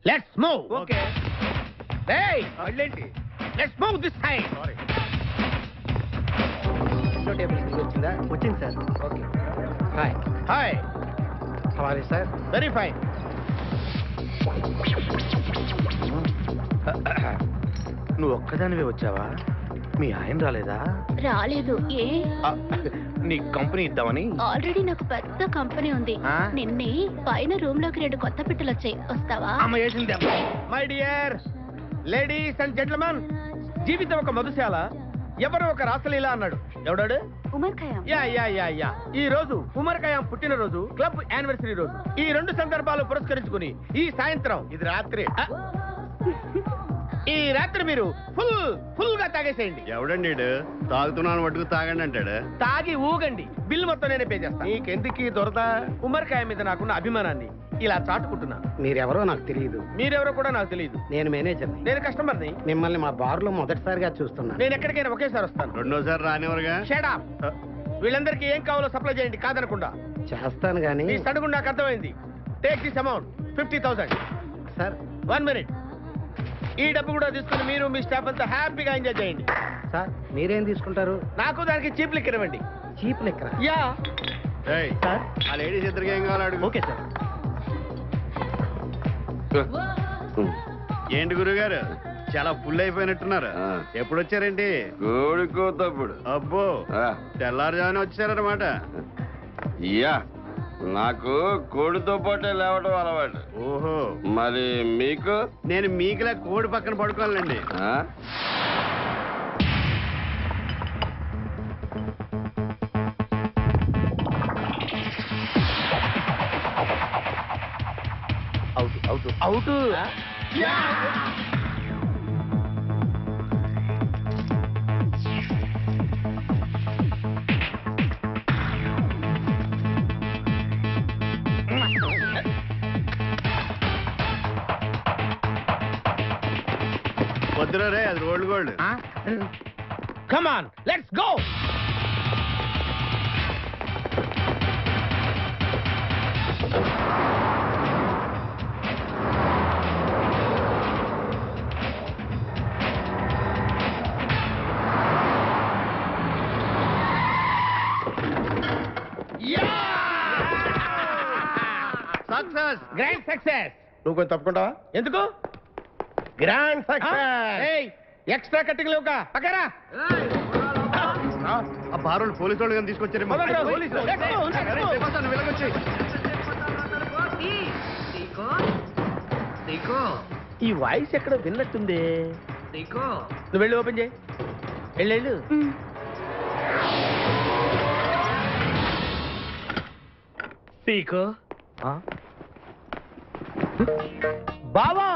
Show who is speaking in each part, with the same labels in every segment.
Speaker 1: Let's move.
Speaker 2: Okay.
Speaker 1: Hey,
Speaker 2: అల్లేంటి?
Speaker 1: let's move this side.
Speaker 2: Sorry.
Speaker 1: వచ్చిందా?
Speaker 2: వచ్చింది sir.
Speaker 1: Okay. Hi. Hi.
Speaker 2: Sorry sir.
Speaker 1: Very fine. నువ్వు ఒక్కదానివే వచ్చావా? మీ ఆయన రాలేదా?
Speaker 3: రాలేదు. ఏ?
Speaker 1: నీ కంపెనీ ఇద్దామని.
Speaker 3: ఆల్రెడీ నాకు పెద్ద కంపెనీ ఉంది. నిన్నే పైన రూమ్ లోకి 2 కొత్త పిట్టలు వచ్చాయి, వస్తావా?
Speaker 1: అమ్మ వేసింది. My dear ladies and gentlemen, జీవితం ఒక మధుశాల, ఎవరు ఒక రాసలీల అన్నాడు. ఎవడాడు?
Speaker 3: Omar Khayyam.
Speaker 1: Yeah yeah yeah yeah. ఈ రోజు ఉమర్ ఖయాం పుట్టినరోజు, క్లబ్ యానివర్సరీ రోజు. ఈ 2 సందర్భాలు పురస్కరించుకుని ఈ సాయంత్రం, ఇది రాత్రి, ఈ రాత్రి మీరు ఫుల్ గా తాగేసేయండి.
Speaker 4: ఎవడండి తాగుతున్నాను మటుకు తాగండి అంటాడు.
Speaker 1: తాగి ఊగండి, బిల్ మొత్తం నేనే పే చేస్తాను.
Speaker 4: నీకెందుకు దొరద?
Speaker 1: ఉమర్ ఖయాం మీద నాకున్న అభిమానాన్ని ఇలా చాటుకుంటున్నా.
Speaker 2: మీరెవరో నాకు తెలియదు.
Speaker 1: మీరెవరో కూడా నాకు తెలియదు.
Speaker 2: నేను మేనేజర్ని.
Speaker 1: నేను కస్టమర్ని.
Speaker 2: మిమ్మల్ని మా బార్లో మొదటిసారిగా చూస్తున్నాను.
Speaker 1: నేను ఎక్కడికైనా ఒకేసారి వస్తాను.
Speaker 4: రెండోసారి రానివరుగా.
Speaker 1: Shut up. వీళ్ళందరికీ ఏం కావాలో సప్లై చేయండి, కాదనకుండా.
Speaker 2: చేస్తాను కానీ
Speaker 1: మీ సడుగు నాకు అర్థమైంది. Take this amount 50,000.
Speaker 2: Sir
Speaker 1: 1 minute. ఈ డబ్బు కూడా తీసుకుని మీరు మీ స్టాఫ్ అంతా హ్యాపీగా ఎంజాయ్ చేయండి.
Speaker 2: సార్ మీరేం తీసుకుంటారు?
Speaker 1: నాకు దానికి చీప్ లిక్కర్ ఇవ్వండి.
Speaker 2: చీప్ లెక్కరా?
Speaker 1: యా.
Speaker 4: ఏయ్,
Speaker 2: సార్
Speaker 4: ఆ లేడీస్ ఇద్దరికి ఏం కావాలి అడుగు.
Speaker 2: Okay sir.
Speaker 4: ఏంటి గురుగారు చాలా ఫుల్ అయిపోయినట్టున్నారు? ఎప్పుడు వచ్చారేంటి?
Speaker 5: కోడికోతప్పుడు.
Speaker 4: అబ్బో, తెల్లారుజామున వచ్చారనమాట.
Speaker 5: యా, నాకు కోడితో పాటే లేవడం అలవాటు.
Speaker 4: ఓహో,
Speaker 5: మరి మీకు?
Speaker 4: నేను మీకులా కోడి పక్కన పడుకోవాలండి.
Speaker 5: ఆ?
Speaker 1: అవుట్.
Speaker 4: వద్దురా రే, అది rolled gold.
Speaker 1: Come on, let's go.
Speaker 4: Success,
Speaker 1: grand success.
Speaker 2: నువ్వు కొంచెం తప్పుకుంటావా?
Speaker 1: ఎందుకు?
Speaker 2: Grand success.
Speaker 1: ఎక్స్ట్రా కట్టింగ్ లేవుగా పక్కరా.
Speaker 4: ఆ బారోళ్ళు పోలీసు వాళ్ళు కానీ తీసుకొచ్చారేమో.
Speaker 1: మొదలు పోలీసులు. Let's go, let's go.
Speaker 4: వెళ్ళకొచ్చి
Speaker 1: ఈ వాయిస్ ఎక్కడ విన్నట్టుంది. నువ్వు వెళ్ళి ఓపెన్ చేయి. వెళ్ళు. సీకో. బావా,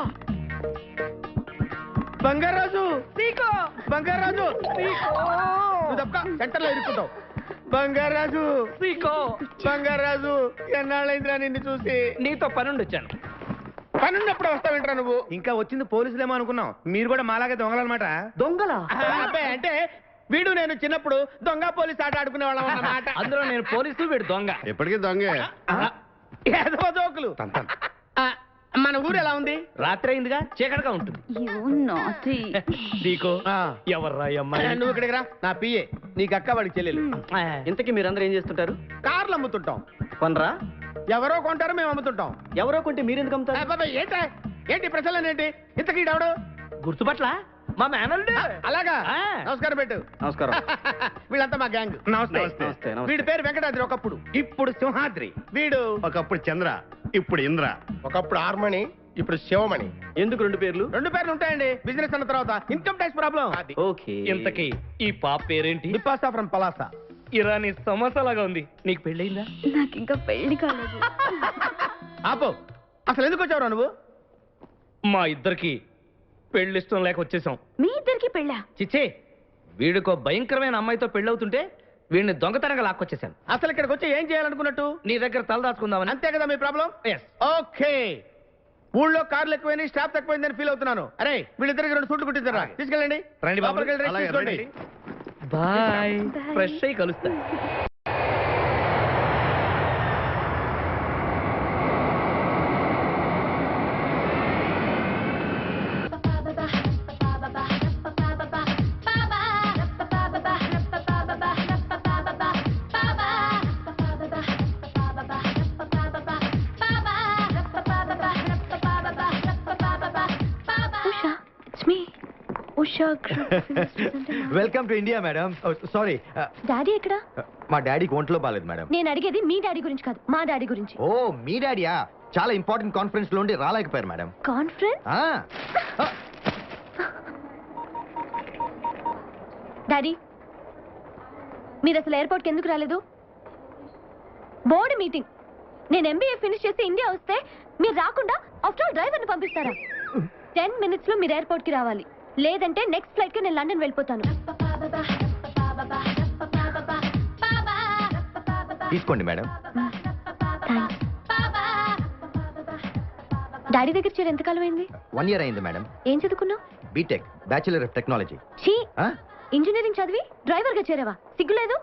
Speaker 1: బంగారాజు. సీకో, బంగారాజు. నువ్వు తప్ప సెంటర్ లో ఇరుక్కుంటావు. బంగారాజు. సీకో, బంగారాజు. ఎన్నాళ్ళైందిరా నిన్ను చూసి. నీతో పనుండి వచ్చాను. పనున్నప్పుడు వస్తావేంట్రా నువ్వు? ఇంకా వచ్చింది పోలీసులేమో అనుకున్నాం. మీరు కూడా మాలాగే దొంగలన్నమాట. దొంగలా? అబ్బాయి అంటే వీడు నేను చిన్నప్పుడు దొంగ పోలీస్ ఆట ఆడుకునే వాళ్ళం అన్నమాట. అందులో నేను పోలీసు, వీడు దొంగ.
Speaker 4: ఎప్పటికీ దొంగే.
Speaker 1: ఏదో జోకులు. మన ఊరు ఎలా ఉంది? రాత్రి అయిందిగా, చీకటిగా ఉంటుంది.
Speaker 2: ఎవర్రా
Speaker 1: నువ్వు ఇక్కడికి రా. నా పిఏ, నీకు అక్క, వాడికి చెల్లెలు.
Speaker 2: ఇంతకీ మీరందరూ ఏం చేస్తుంటారు?
Speaker 1: కార్లు అమ్ముతుంటాం.
Speaker 2: కొనరా?
Speaker 1: ఎవరో కొంటారు, మేము అమ్ముతుంటాం.
Speaker 2: ఎవరో కొంటే మీరెందుకు అమ్ముతారు?
Speaker 1: అబ్బాయి, ఏంటి ప్రశ్నలు ఏంటి? ఇంతకీ ఎవడు?
Speaker 2: గుర్తుపట్ల మా మేనల్లుడు.
Speaker 1: అలాగా? నమస్కారం పెట్టు.
Speaker 2: నమస్కారం.
Speaker 1: వీళ్ళంతా మా గ్యాంగ్.
Speaker 4: నమస్తే.
Speaker 1: వీడి పేరు వెంకటాద్రి, ఒకప్పుడు. ఇప్పుడు సింహాద్రి. వీడు
Speaker 4: ఒకప్పుడు చంద్ర, ఇప్పుడు ఇంద్ర.
Speaker 2: ఒకప్పుడు ఆర్మణి, ఇప్పుడు శివమణి.
Speaker 1: ఎందుకు 2 పేర్లు? 2 పేర్లు ఉంటాయండి. బిజినెస్ అన్న తర్వాత ఇన్కమ్ ట్యాక్స్ ప్రాబ్లం.
Speaker 2: ఓకే.
Speaker 1: ఇంతకీ ఈ పాప పేరేంటి? బిపాసా ఫ్రమ్ పలాసా. ఇరానీ సమోసా లాగా ఉంది. నీకు పెళ్ళయిందా?
Speaker 3: నాకు ఇంకా పెళ్లి కాలేదు.
Speaker 1: ఆపో, అసలు ఎందుకు వచ్చావురా నువ్వు? మా ఇద్దరికి పెళ్లి ఇష్టం లేక వచ్చేసాం.
Speaker 3: మీ ఇద్దరికి పెళ్ళా?
Speaker 1: చిచ్చే, వీడికో భయంకరమైన అమ్మాయితో పెళ్ళవుతుంటే వీడిని దొంగతనంగా లాక్కొచ్చేసాను. అసలు ఇక్కడికి వచ్చి ఏం చేయాలనుకున్నట్టు? నీ దగ్గర తలదాచుకుందామని. అంతే కదా మీ ప్రాబ్లం? ఓకే. ఊళ్ళో కార్లు ఎక్కువైంది, స్టాఫ్ తక్కువైందని ఫీల్ అవుతున్నాను. అరే, వీళ్ళిద్దరికి 2 సూట్లు కుట్టించారా? తీసుకెళ్ళండి. రండి. బాయ్. ఫ్రెష్ అయ్యి కలుస్తా.
Speaker 3: Usha group
Speaker 6: welcome to India madam. Sorry,
Speaker 3: daddy ఎక్కడ?
Speaker 6: మా డాడీకి ఒంట్లో బాలేదు మేడం.
Speaker 3: నేను అడిగేది మీ డాడీ గురించి కాదు, మా డాడీ గురించి.
Speaker 6: ఓ మీ డాడీయా? చాలా ఇంపార్టెంట్ కాన్ఫరెన్స్ లో ఉండి రాలేకపోయారు మేడం.
Speaker 3: కాన్ఫరెన్స్? డాడీ, మీరు అసలు ఎయిర్పోర్ట్కి ఎందుకు రాలేదు? Board meeting. నేను ఎంబీఏ ఫినిష్ చేసి ఇండియా వస్తే మీరు రాకుండా ఆఫ్టర్ ఆల్ డ్రైవర్ని పంపిస్తారా? 10 minutes లో మీరు ఎయిర్పోర్ట్కి రావాలి, లేదంటే నెక్స్ట్ ఫ్లైట్కి నేను లండన్ వెళ్ళిపోతాను.
Speaker 6: తీసుకోండి మేడం.
Speaker 3: థ్యాంక్స్. డాడీ దగ్గర చేరి ఎంతకాలం అయింది?
Speaker 6: 1 year అయింది మేడం.
Speaker 3: ఏం చదువుకున్నావు?
Speaker 6: BTech, bachelor of technology.
Speaker 3: ఛీ, ఇంజనీరింగ్ చదివి డ్రైవర్ గా చేరావా? సిగ్గులేదు?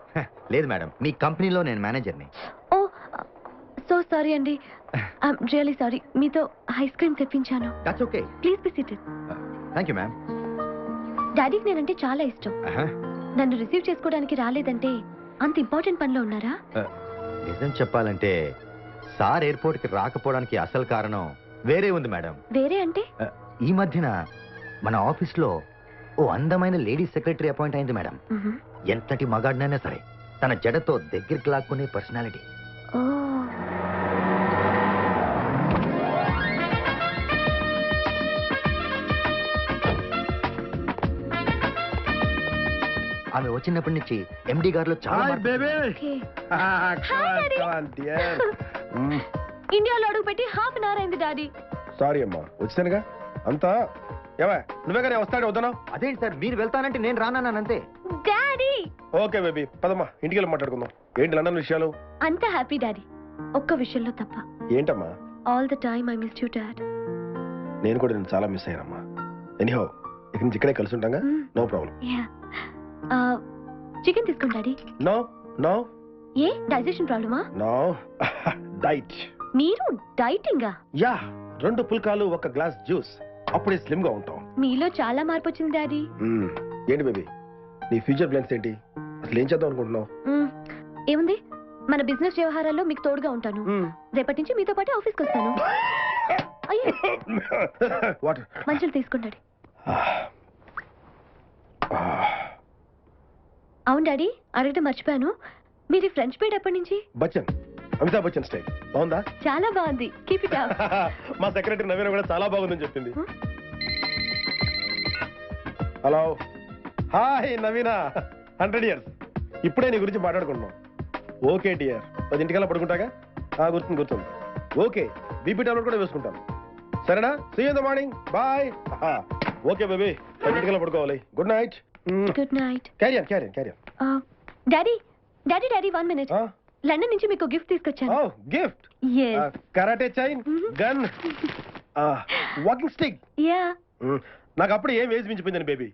Speaker 6: లేదు మేడం, మీ కంపెనీలో నేను మేనేజర్ని.
Speaker 3: ఓ సో సారీ అండి, ఐఎమ్ రియలీ సారీ. మీతో ఐస్ క్రీమ్ తెప్పించాను.
Speaker 6: That's okay.
Speaker 3: Please be seated.
Speaker 6: Thank you ma'am.
Speaker 3: డాడీకి నేనంటే చాలా ఇష్టం. నన్ను రిసీవ్ చేసుకోవడానికి రాలేదంటే అంత ఇంపార్టెంట్ పనిలో ఉన్నారా?
Speaker 6: నిజం చెప్పాలంటే సార్ ఎయిర్పోర్ట్కి రాకపోవడానికి అసలు కారణం వేరే ఉంది మేడం.
Speaker 3: వేరే అంటే?
Speaker 6: ఈ మధ్యన మన ఆఫీస్లో ఓ అందమైన లేడీ సెక్రటరీ అపాయింట్ అయింది మేడం. ఎంతటి మగాడినైనా సరే తన జడతో దగ్గరికి లాక్కునే పర్సనాలిటీ.
Speaker 3: ఓ
Speaker 6: ఆమె వచ్చినప్పటి నుంచి ఎండి గారిలో చాలా మార్పు
Speaker 3: ఓకే.
Speaker 2: dear.
Speaker 3: ఇండియాలో అడుగు పెట్టి హాఫ్ అన్ అవర్ అయింది డాడీ.
Speaker 2: సారీ అమ్మా, వచ్చానుగా అంతా. ఏవా నువ్వే కానీ వస్తాడే వద్దనా?
Speaker 6: అదేంటి సార్, మీరు వెళ్తానంటే నేను రానంతే.
Speaker 3: డాడీ
Speaker 2: ఓకే బేబీ, పదమ్మా ఇంటికి వెళ్ళి మాట్లాడుకుందాం. ఏంటి లండన్ విషయాలు?
Speaker 3: అంతా హ్యాపీ డాడీ, ఒక్క విషయంలో తప్ప.
Speaker 2: ఏంటమ్మా?
Speaker 3: All the time I miss you dad.
Speaker 2: నేను కూడా నేను చాలా మిస్ అయ్యానమ్మా. ఎనీహౌ ఇక నుంచి ఇక్కడే కలిసి ఉంటాగా. No problem.
Speaker 3: యా, చికెన్ తీసుకోండి డాడీ.
Speaker 2: నో నో
Speaker 3: ఏ డైజెషన్ ప్రాబ్లమా?
Speaker 2: No diet.
Speaker 3: మీరు డైటింగా?
Speaker 2: యా, 2 పుల్కాలు 1 గ్లాస్ జ్యూస్, అప్పుడే స్లిమ్ గా ఉంటాం.
Speaker 3: మీలో చాలా మార్పు వచ్చింది డాడీ.
Speaker 2: ఏంటి బేబీ నీ ఫ్యూచర్ ప్లాన్స్ ఏంటి? అసలు ఏం చేద్దాం అనుకుంటున్నావు?
Speaker 3: ఏముంది, మన బిజినెస్ వ్యవహారాల్లో మీకు తోడుగా ఉంటాను. రేపటి నుంచి మీతో పాటు ఆఫీస్కి వస్తాను. అయ్యో,
Speaker 2: వాటర్
Speaker 3: మంచులు తీసుకోండి డాడీ. అవును డాడీ, అడగటం మర్చిపోయాను, మీరు ఫ్రెంచ్ బీడ్ ఎప్పటి నుంచి?
Speaker 2: బచ్చన్, అమితాబ్ బచ్చన్ స్టైల్ బాగుందా?
Speaker 3: చాలా బాగుంది, కీప్ ఇట్ అప్.
Speaker 2: మా సెక్రటరీ నవీన కూడా చాలా బాగుందని చెప్పింది. Hello, hi Naveena, 100 years. ఇప్పుడే నీ గురించి మాట్లాడుకుంటున్నాం. ఓకే డియర్, 10 ఇంటికల్లా పడుకుంటాగా? గుర్తుంది. ఓకే, బీపీ టాబ్లెట్ కూడా వేసుకుంటాను. సరేనా? See you in the morning, bye. Okay baby, 10 ఇంటికల్లా పడుకోవాలి. Good night.
Speaker 3: Good night.
Speaker 2: Carrier.
Speaker 3: Daddy 1 minute. London నుంచి మీకు గిఫ్ట్ తీసుకొచ్చాను.
Speaker 2: Gift?
Speaker 3: yes.
Speaker 2: Karate chain, gun, walking stick.
Speaker 3: Yeah,
Speaker 2: నాకు అప్పుడు ఏం వేసి మించిపోయిందని బేబీ.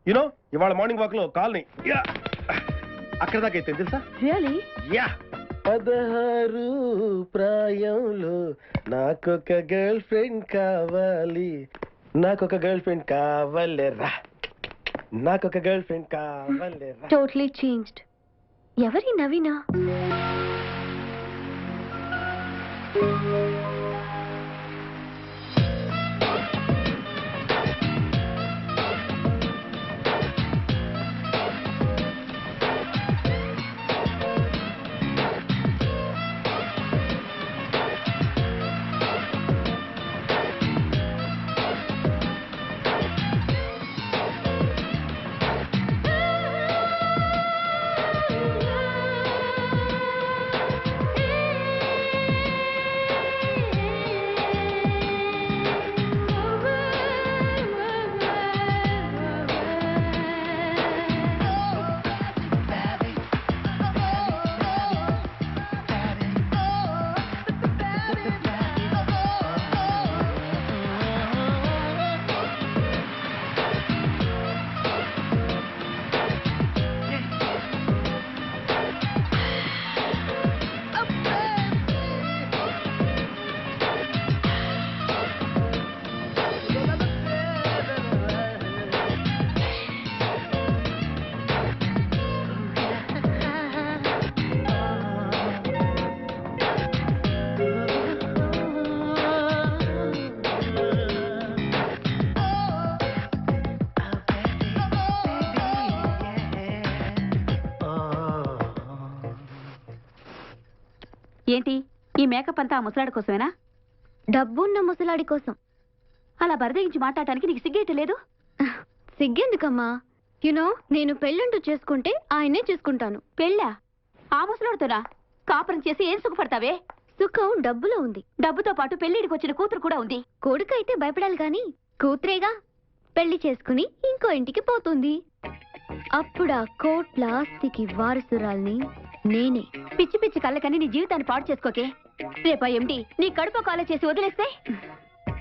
Speaker 2: యునో ఇవాళ మార్నింగ్ వాక్ లో కాల్ని అక్కడ దాకా అయితే తెలుసా?
Speaker 3: రియలీ?
Speaker 2: యా, 16 ప్రాయంలో నాకొక గర్ల్ ఫ్రెండ్ కావాలి, నాకొక గర్ల్ ఫ్రెండ్ కావాలేరా, నాకొక గర్ల్ ఫ్రెండ్ కావాలేరా.
Speaker 3: Totally changed. ఎవరి నవీనా? ఏంటి ఈ మేకప్ అంతా ఆ ముసలాడి కోసమేనా? డబ్బున్న ముసలాడి కోసం. అలా బరదగించి మాట్లాడటానికి నీకు సిగ్గేయటం లేదు? సిగ్గెందుకమ్మా? యునో నేను పెళ్ళంటూ చేసుకుంటే ఆయనే చేసుకుంటాను. పెళ్ళా? ఆ ముసలాడితోనా? కాపురం చేసి ఏం సుఖపడతావే? సుఖం డబ్బులో ఉంది. డబ్బుతో పాటు పెళ్లిడికి వచ్చిన కూతురు కూడా ఉంది. కొడుకు అయితే భయపడాలి గాని కూతురేగా పెళ్లి చేసుకుని ఇంకో ఇంటికి పోతుంది. అప్పుడు ఆ కోట్ల ఆస్తికి వారసురాల్ని నేనే. పిచ్చి పిచ్చి కళ్ళకని నీ జీవితాన్ని పాడు చేసుకోకే. రేపా ఎండి నీ కడుపు కాలే చేసి వదిలేస్తే?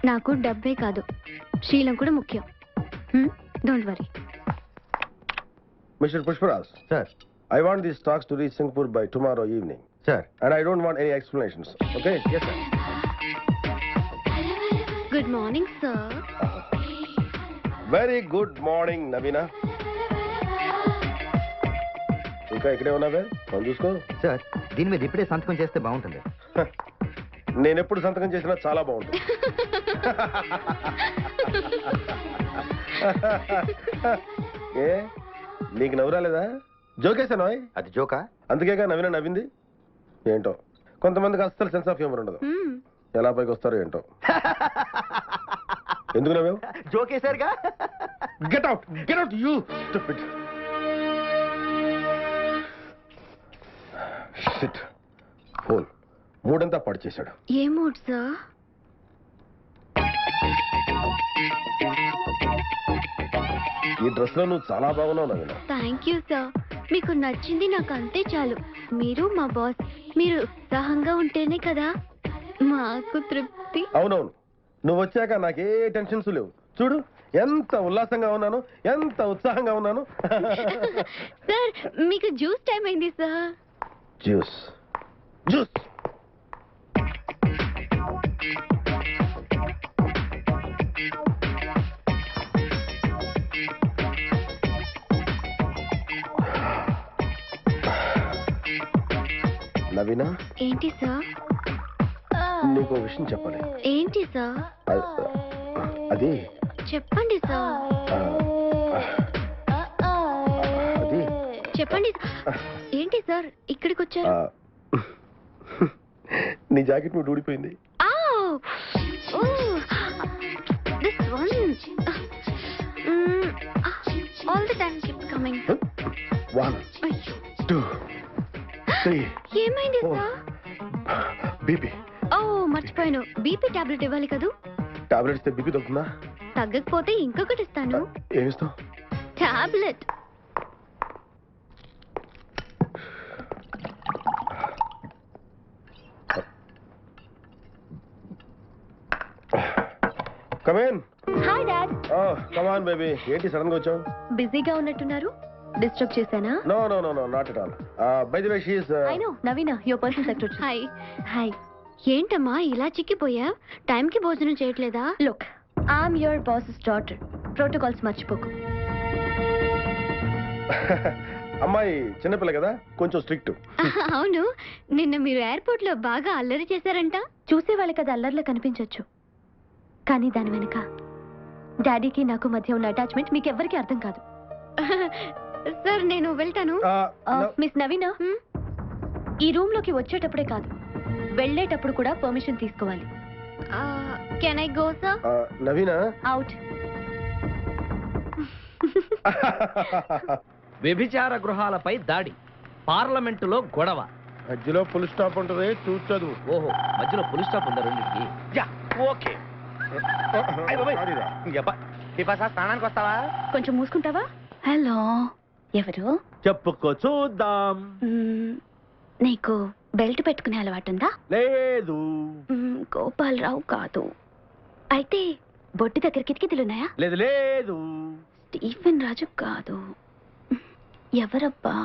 Speaker 3: నాకు డబ్బే కాదు, శీలం కూడా ముఖ్యం. Don't worry.
Speaker 2: Mister Pushparaj,
Speaker 6: sir.
Speaker 2: I want these stocks to reach Singapore by tomorrow evening.
Speaker 6: Sir.
Speaker 2: And I don't want any explanations. Okay?
Speaker 6: Yes, sir.
Speaker 3: Good morning sir.
Speaker 2: Very good morning, Navina. ఇంకా ఇక్కడే ఉన్నావే? మనం చూసుకో.
Speaker 6: Sir, దీని మీద ఇప్పుడే సంతకం చేస్తే బాగుంటుంది.
Speaker 2: నేను ఎప్పుడు సంతకం చేసినా చాలా బాగుంటుంది. ఏ నీకు నవ్వు రాలేదా? జోకేసాను.
Speaker 6: అది జోకా?
Speaker 2: అందుకేగా నవీన నవ్వింది. ఏంటో కొంతమందికి అస్సలు సెన్స్ ఆఫ్ హ్యూమర్ ఉండదు. ఎలా పైకి వస్తారో ఏంటో. ఎందుకు నవ్వావు?
Speaker 6: జోకేసారుగా.
Speaker 2: Get out you stupid. Shit, phone మూడంతా పాడు చేశాడు.
Speaker 3: ఏ మూడ్ సార్?
Speaker 2: ఈ డ్రెస్ లో నువ్వు చాలా బాగున్నావు నవీన.
Speaker 3: Thank you sir. మీకు నచ్చింది నాకు అంతే చాలు. మీరు మా బాస్. మీరు ఉత్సాహంగా ఉంటేనే కదా మాకు తృప్తి.
Speaker 2: అవునవును, నువ్వు వచ్చాక నాకే టెన్షన్స్ లేవు. చూడు ఎంత ఉల్లాసంగా ఉన్నాను, ఎంత ఉత్సాహంగా ఉన్నాను.
Speaker 3: సార్ మీకు జ్యూస్ టైం అయింది సార్.
Speaker 2: Juice juice. నవీనా.
Speaker 3: ఏంటి సార్?
Speaker 2: నీకు విషయం చెప్పాలి.
Speaker 3: ఏంటి సార్?
Speaker 2: అది
Speaker 3: చెప్పండి సార్.
Speaker 2: అది
Speaker 3: చెప్పండి. ఏంటి సార్ ఇక్కడికి వచ్చారు?
Speaker 2: నీ జాకెట్ నువ్వు ఊడిపోయింది.
Speaker 3: All the time keeps coming.
Speaker 2: 1 2 3.
Speaker 3: ఏమైంది సార్?
Speaker 2: బీపీ.
Speaker 3: ఓ మర్చిపోయాను, బీపీ టాబ్లెట్ ఇవ్వాలి కదూ.
Speaker 2: టాబ్లెట్ ఇస్తే బీపీ తగ్గుతుందా?
Speaker 3: తగ్గకపోతే ఇంకొకటి ఇస్తాను.
Speaker 2: ఏమిస్తావు?
Speaker 3: Tablet.
Speaker 2: Come in.
Speaker 3: Hi dad.
Speaker 2: Oh, come on baby. ఏంటి సడన్ గా వచ్చావు?
Speaker 3: బిజీగా ఉన్నట్టున్నారు. డిస్టర్బ్ చేశానా?
Speaker 2: No, not at all. By the way, she is
Speaker 3: I know, Naveena, your personal secretary. Hi. Hi. ఏంటమ్మా ఇలా చిక్కిపోయా? టైంకి భోజనం చేయట్లేదా? Look, I'm your boss's daughter. Protocols మర్చిపోకు.
Speaker 2: అమ్మాయి చిన్నపిల్ల కదా, కొంచెం స్ట్రిక్ట్.
Speaker 3: అవును, నిన్న మీరు ఎయిర్పోర్ట్ లో బాగా అల్లరి చేశారంట. చూసే వాళ్ళకి అది అల్లరిలో కనిపించొచ్చు, కానీ దాని వెనుక డాడీకి నాకు మధ్య ఉన్న అటాచ్మెంట్ మీకు ఎవ్వరికీ అర్థం కాదు. సార్ నేను వెళ్తాను. మిస్ నవీనా, ఈ రూమ్ లోకి వచ్చేటప్పుడే కాదు, వెళ్ళేటప్పుడు కూడా పర్మిషన్ తీసుకోవాలి. Can I go sir?
Speaker 2: Naveena.
Speaker 3: Out.
Speaker 1: వ్యభిచార గృహాలపై దాడి, పార్లమెంటులో గొడవ.
Speaker 2: మధ్యలో ఫుల్ స్టాప్ ఉంటుంది, చూసి చదువు.
Speaker 1: ఓహో, మధ్యలో పులి స్టాప్ ఉందా రెండింటికి? Yeah, okay. స్నానానికి వస్తావా?
Speaker 3: కొంచెం మూసుకుంటావా? హలో, ఎవరు?
Speaker 1: చెప్పుకో చూద్దాం.
Speaker 3: నీకు బెల్ట్ పెట్టుకునే అలవాటుందా?
Speaker 1: లేదు.
Speaker 3: గోపాలరావు కాదు. అయితే బొట్టి దగ్గర కిటికీలున్నాయా?
Speaker 1: లేదు లేదు.
Speaker 3: స్టీఫెన్ రాజు కాదు. ఎవరబ్బా?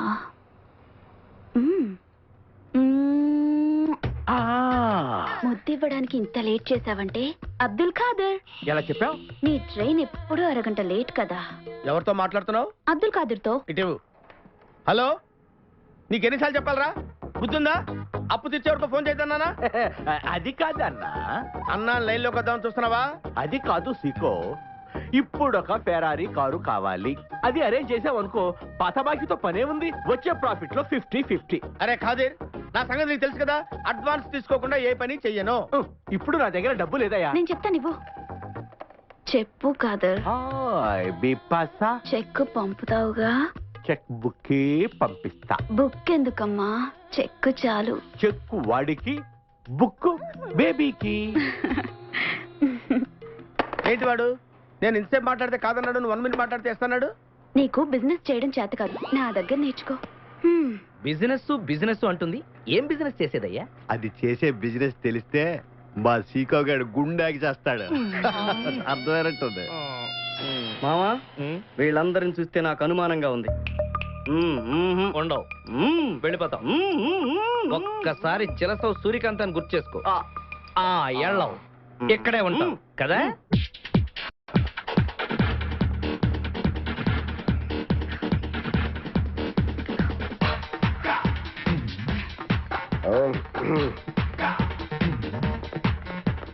Speaker 3: ముద్దివ్వడానికి ఇంత లేట్ చేసావంటే అబ్దుల్ ఖాదర్.
Speaker 1: ఎలా చెప్పావు?
Speaker 3: నీ ట్రైన్ ఎప్పుడు అరగంట లేట్ కదా.
Speaker 1: ఎవరితో మాట్లాడుతున్నావు?
Speaker 3: అబ్దుల్ ఖాదర్ తో.
Speaker 1: ఇటు. హలో, నీకెన్నిసార్లు చెప్పాలరా? గుర్తుందా? అప్పు తెచ్చేవారితో ఫోన్ చేద్దానా? అది కాదన్నా. అన్నా లైన్ లోకి వద్దామని చూస్తున్నావా? అది కాదు సీకో, ఇప్పుడు ఒక ఫెరారీ కారు కావాలి. అది అరేంజ్ చేసావు అనుకో, పాత బాకీతో పనే ఉంది. వచ్చే ప్రాఫిట్ లో 50-50. అరే ఖాదీర్, నా సంగతి నీకు తెలుసు కదా, అడ్వాన్స్ తీసుకోకుండా ఏ పని చెయ్యను.
Speaker 7: ఇప్పుడు నా దగ్గర డబ్బు లేదయ్యా.
Speaker 3: నేను చెప్తాను ఇవ్వు. చెప్పు కాదర్.
Speaker 7: బిపాసా
Speaker 3: చెక్ పంపుతావుగా?
Speaker 7: చెక్ బుక్ పంపిస్తా.
Speaker 3: బుక్ ఎందుకమ్మా, చెక్ చాలు.
Speaker 7: చెక్ వాడికి, బుక్ బేబీకి.
Speaker 1: ఏంటి వాడు, నేను ఇంతసేపు మాట్లాడితే కాదన్నాడు, నువ్వు 1 minute మాట్లాడితే ఇస్తున్నాడు.
Speaker 3: నీకు బిజినెస్ చేయడం చేత కాదు, నా దగ్గర నేర్చుకో.
Speaker 8: బిజినెస్ బిజినెస్ అంటుంది. ఏం బిజినెస్ చేసేదయ్యా?
Speaker 4: అది చేసే బిజినెస్ తెలిస్తే మా సీకో గారు గుండాకి చేస్తాడు. అర్థమైనట్టుంది.
Speaker 8: మామా, వీళ్ళందరిని చూస్తే నాకు అనుమానంగా ఉంది. ఉండవు, వెళ్ళిపోతాం. ఒక్కసారి చిరసవు సూర్యకాంతాన్ని గుర్తు చేసుకో. ఎళ్ళవు, ఇక్కడే ఉంటాం కదా.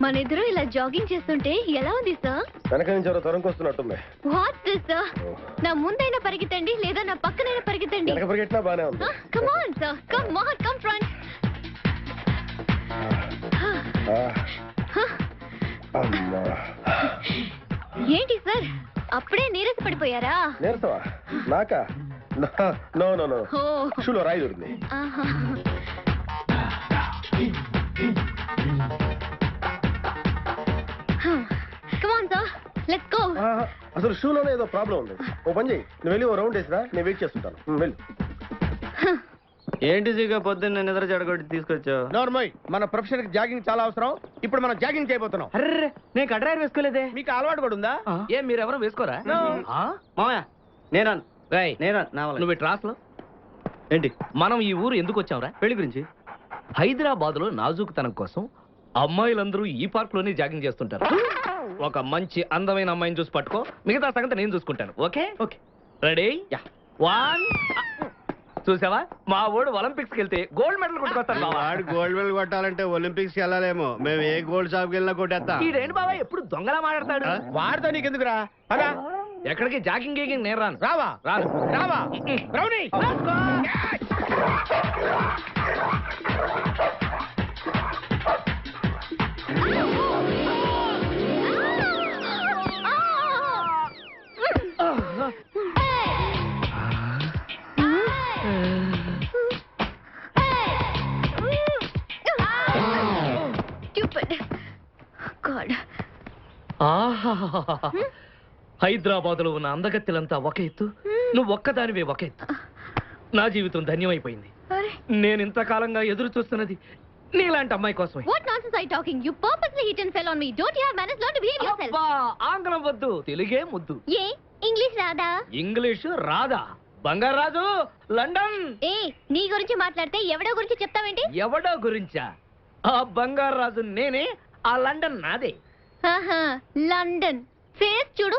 Speaker 3: మన ఇద్దరు ఇలా జాగింగ్ చేస్తుంటే ఎలా ఉంది సార్?
Speaker 2: వెనక నుంచి ఎవరో తరంకొస్తున్నట్టుంది.
Speaker 3: What sir? నా ముందైనా పరిగెత్తండి లేదా నా పక్కనైనా పరిగెత్తండి.
Speaker 2: వెనక పరిగెట్టినా బానే ఉంది.
Speaker 3: Come on sir, come on, come front.
Speaker 2: అమ్మా.
Speaker 3: ఏంటి సార్ అప్పుడే నీరస పడిపోయారా?
Speaker 2: నేర్సవా నాకా? నో నో నో,
Speaker 3: ఓ.
Speaker 2: షూలో రాయి దొరికింది.
Speaker 3: ఆహా. Come on, sir. Let's go.
Speaker 2: అసలు షూలోనే ఏదో ప్రాబ్లం ఉంది. ఓ పని చేయి, నువ్వు వెళ్ళి ఓ రౌండ్ వేసిరా, నేను వెయిట్ చేస్తుంటాను. వెళ్ళు.
Speaker 8: ఏంటి సీగా పొద్దున్న నిద్ర చెడగొట్టి తీసుకొచ్చావు?
Speaker 1: నోర్మోయ్, మన ప్రొఫెషన్ కి జాగింగ్ చాలా అవసరం. ఇప్పుడు మనం జాగింగ్ చేయబోతున్నాం.
Speaker 8: అర్రే, నేను కడ్రాయర్ వేసుకోలేదే.
Speaker 1: మీకు అలవాటు కూడా ఉందా?
Speaker 8: ఏం మీరెవరు వేసుకోరా?
Speaker 1: No.
Speaker 8: మామయ్య నేనా నువ్వు ట్రాస్లో ఏంటి? మనం ఈ ఊరు ఎందుకు వచ్చావురా? పెళ్లి గురించి. హైదరాబాద్ లో నాజూకుతనం కోసం అమ్మాయిలందరూ ఈ పార్క్ లోనే జాగింగ్ చేస్తుంటారు. ఒక మంచి అందమైన అమ్మాయిని చూసి పట్టుకో, మిగతా సంగతి నేను చూసుకుంటాను. Okay okay, ready? 1. చూసావా, మా వాడు ఒలింపిక్స్కి వెళ్తే గోల్డ్ మెడల్ కొట్టుకొస్తాను.
Speaker 4: వాడు గోల్డ్ మెడల్ కొట్టాలంటే ఒలింపిక్స్ వెళ్ళాలేమో. మేము ఏ గోల్డ్ షాప్కి వెళ్ళినా కొట్టేస్తాం.
Speaker 8: ఈడేంటి బాబా ఎప్పుడు దొంగలా మాట్లాడతాడు?
Speaker 1: వాడితో నీకెందుకురా? అదా
Speaker 8: ఎక్కడికి జాగింగ్ గీగింగ్ నేను రాను.
Speaker 1: రావా
Speaker 8: రాను.
Speaker 1: రావా బ్రౌనీ.
Speaker 3: Stupid. God.
Speaker 8: హైదరాబాద్ లో ఉన్న అందగత్తెలంతా ఒక ఎత్తు, నువ్వు ఒక్కదానివే ఒక ఎత్తు. నా జీవితం ధన్యమైపోయింది.
Speaker 3: అరే.
Speaker 8: నేను ఇంతకాలంగా ఎదురు చూస్తున్నది నీలాంటి అమ్మాయి కోసమే.
Speaker 3: What nonsense are you talking? You purposely hit and fell on me. Don't you have manners? Learn to behave yourself.
Speaker 8: అబ్బా, ఆంగ్లం వద్దు, తెలుగే ముద్దు.
Speaker 3: ఏ ఇంగ్లీష్ రాదా?
Speaker 8: ఇంగ్లీషు రాదా? బంగారాజు, లండన్.
Speaker 3: ఏ నీ గురించి మాట్లాడితే ఎవడో గురించి చెప్తావేంటి?
Speaker 8: ఎవడో గురించా? ఆ బంగారాజు నేనే, ఆ లండన్ నాదే.
Speaker 3: ఆహా, లండన్ ఫేస్ చూడు.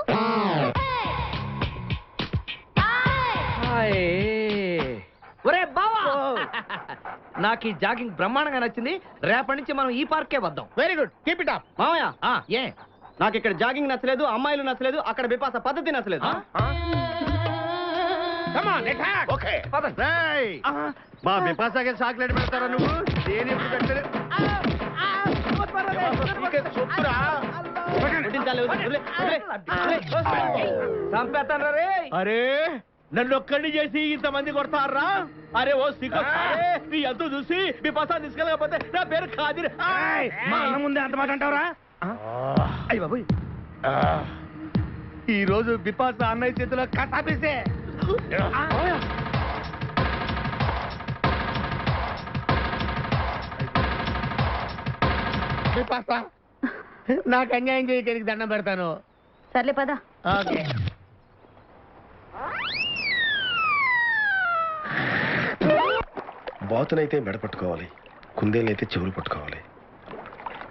Speaker 8: ఒరే బావా, నాకు ఈ జాగింగ్ బ్రహ్మాండంగా నచ్చింది. రేపటి నుంచి మనం ఈ పార్కే వద్దాం.
Speaker 1: Very good, keep it up.
Speaker 8: మామయ్య, ఏ నాకు ఇక్కడ జాగింగ్ నచ్చలేదు, అమ్మాయిలు నచ్చలేదు, అక్కడ బిపాస పద్ధతి నచ్చలేదు.
Speaker 1: Come on, attack.
Speaker 2: ఓకే.
Speaker 4: రేయ్, మా బిపాసాకి చాక్లెట్ పెడతారా నువ్వు? దేని ఎప్పుడు పెట్టలేదు.
Speaker 8: చంపేస్తాను రే.
Speaker 1: అరే నన్ను ఒక్కడిని చేసి ఇంతమంది కొడతారా? అరే ఓ సిగ్గు, నీ ఎంత చూసి మీ పసా తీసుకెళ్ళకపోతే నా పేరు ఖాదిర్.
Speaker 8: మా అన్న ముందే అంత మాట అంటావురా?
Speaker 1: అయ్య బాబు, ఈ రోజు బిపాస అన్నయ్య చేతిలో కథాపిసే. బిపాస, నాకు అన్యాయం చేయడానికి దండం పెడతాను.
Speaker 3: సర్లే పద.
Speaker 1: ఓకే.
Speaker 2: బాతునైతే మెడ పట్టుకోవాలి, కుందేలైతే చెవులు పట్టుకోవాలి.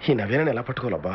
Speaker 2: ఈ నవీనని ఎలా పట్టుకోవాలబ్బా?